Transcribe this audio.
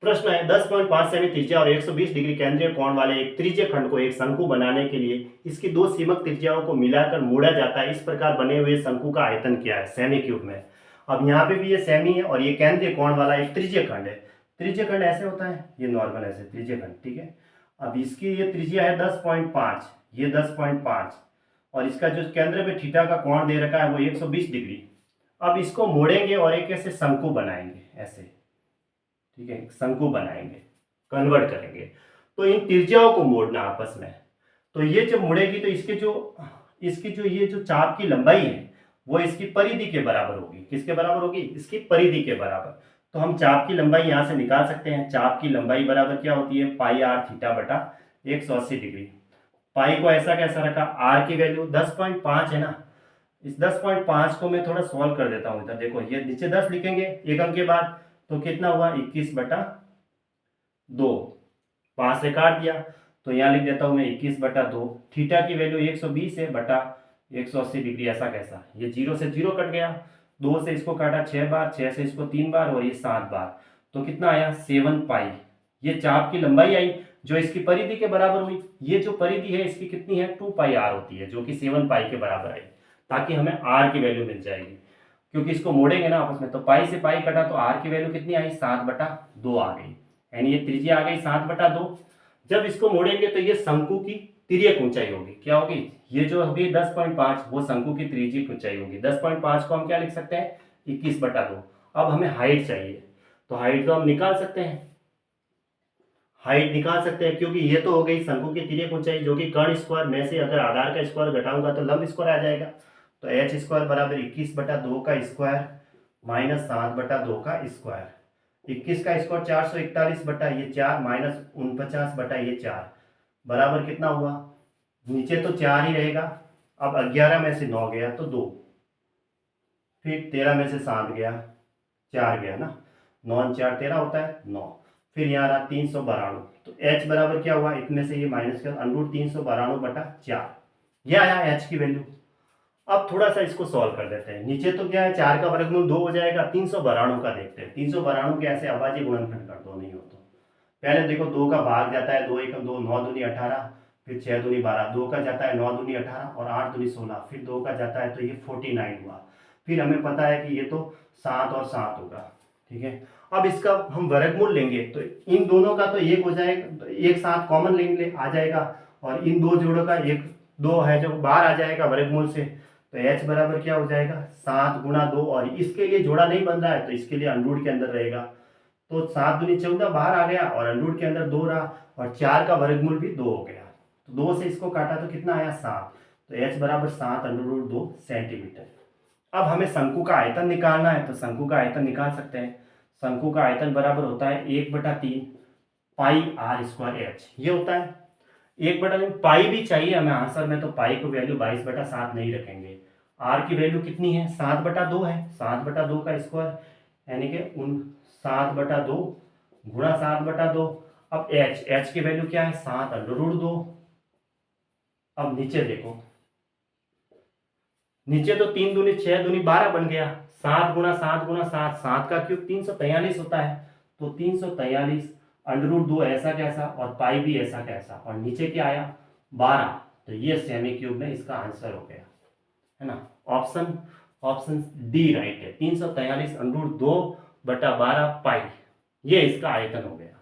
प्रश्न है 10.5 सेमी त्रिज्या और 120 डिग्री केंद्रीय कोण वाले एक त्रिज्य खंड को एक शंकु बनाने के लिए इसकी दो सीमक त्रिज्याओं को मिलाकर मोड़ा जाता है। इस प्रकार बने हुए शंकु का आयतन क्या है सेमी क्यूब में। अब यहाँ पे भी ये सेमी है और ये केंद्रीय कोण वाला एक त्रिज्य खंड है। त्रिज्य खंड ऐसे होता है, ये नॉर्मल ऐसे त्रिज्य खंड, ठीक है। अब इसकी ये त्रिज्या है 10.5, ये 10.5 और इसका जो केंद्र में थीटा का कोण दे रखा है वो 120 डिग्री। अब इसको मोड़ेंगे और एक ऐसे शंकु बनाएंगे ऐसे, ठीक है, शंकु बनाएंगे, कन्वर्ट करेंगे। तो इन त्रिज्याओं को मोड़ना आपस में। तो ये जब मुड़ेगी तो इसकी जो ये जो चाप की लंबाई है वो इसकी परिधि के बराबर होगी। किसके बराबर होगी? इसकी परिधि के बराबर। तो हम चाप की लंबाई यहां से निकाल सकते हैं। चाप की लंबाई बराबर क्या होती है? पाई आर थीटा बटा 180 डिग्री। पाई को ऐसा कैसा रखा? आर की वैल्यू 10.5 है ना। इस 10.5 को मैं थोड़ा सॉल्व कर देता हूं। इधर देखो, ये नीचे 10 लिखेंगे एक अंक के बाद, तो कितना हुआ? 21/2। 5 से काट दिया तो यहाँ लिख देता हूं मैं 21/2। थीटा की वैल्यू 120 है बटा 180 डिग्री। ऐसा कैसा? ये 0 से 0 कट गया, 2 से इसको काटा 6 बार, 6 से इसको 3 बार और ये 7 बार, तो कितना आया? 7 पाई। ये चाप की लंबाई आई जो इसकी परिधि के बराबर हुई। ये जो परिधि है इसकी कितनी है? 2 पाई आर होती है, जो कि 7 पाई के बराबर आई, ताकि हमें आर की वैल्यू मिल जाएगी। क्योंकि इसको मोड़ेंगे ना आपस में, तो पाई से पाई कटा तो आर की वैल्यू कितनी आई? 7/2 आ गई। यानी ये त्रिज्या आ गई 7/2। जब इसको मोड़ेंगे तो ये शंकु की तिर्यक ऊंचाई होगी। क्या होगी? ये जो अभी 10.5 वो शंकु की तिर्यक ऊंचाई होगी। 10.5 को हम क्या लिख सकते हैं? 21/2। अब हमें हाइट चाहिए, तो हाइट तो हम निकाल सकते हैं, हाइट निकाल सकते हैं, क्योंकि ये तो हो गई शंकु की तिर्यक ऊंचाई, जो कि कर्ण स्क्वायर में से अगर आधार का स्क्वायर घटाऊंगा तो लंब स्क्वायर आ जाएगा। तो एच स्क्वायर बराबर 21/2 का स्क्वायर माइनस 7/2 का स्क्वायर। 21 का स्क्वायर 441 बटा ये 4 माइनस 49 बटा ये 4 बराबर कितना हुआ? नीचे तो 4 ही रहेगा। अब 11 में से 9 गया तो 2, फिर 13 में से 7 गया, 4 गया ना, 9 4 13 होता है 9। फिर यहाँ रहा 392, तो h बराबर क्या हुआ? इतने से ये माइनस कर √392/4, ये आया h की वैल्यू। अब थोड़ा सा इसको सॉल्व कर देते हैं। नीचे तो क्या है? 4 का वर्गमूल 2 हो जाएगा। 392 का देखते हैं। 392 के ऐसे अभाज्य गुणनखंड कर दो, नहीं हो तो पहले देखो 2 का भाग जाता है, 2 एकम 2, 9 दूनी 18, फिर 6 दूनी 12, 2 का जाता है 9 दूनी 18 और 8 दूनी 16, फिर 2 का जाता है तो ये 49 हुआ। फिर हमें पता है कि ये तो 7 और 7 होगा, ठीक है। अब इसका हम वर्गमूल लेंगे तो इन दोनों का तो एक हो जाएगा, तो एक साथ कॉमन लेंगे आ जाएगा, और इन दो जोड़ों का एक 2 है जो बाहर आ जाएगा वर्गमूल से। तो h बराबर क्या हो जाएगा? 7 गुणा 2, और इसके लिए जोड़ा नहीं बन रहा है तो इसके लिए अंडरूट के अंदर रहेगा। तो 7 दूनी 14 बाहर आ गया और अंडरूट के अंदर 2 रहा, और 4 का वर्गमूल भी 2 हो गया। तो 2 से इसको काटा तो कितना आया? 7। तो h बराबर 7√2 सेंटीमीटर। अब हमें शंकु का आयतन निकालना है, तो शंकु का आयतन निकाल सकते हैं। शंकु का आयतन बराबर होता है 1/3 पाई आर स्क्वायर एच। ये होता है 1/3। पाई भी चाहिए हमें आंसर में, तो पाई को वैल्यू 22/7 नहीं रखेंगे। आर की वैल्यू कितनी है? 7/2 है। 7/2 का स्क्वायर यानी कि 7/2 गुणा 7/2। अब एच की वैल्यू क्या है? 7√2। अब नीचे देखो, नीचे तो 3 दूनी 6 दूनी 12 बन गया। 7 गुणा 7 गुणा 7, 7 का क्यूब 343 होता है। तो 343 √2 ऐसा कैसा और पाई भी ऐसा कैसा, और नीचे क्या आया? 12। तो ये सेमी क्यूब में इसका आंसर हो गया, है ना। ऑप्शन ऑप्शन डी राइट है। 343 √2/12 पाई, ये इसका आयतन हो गया।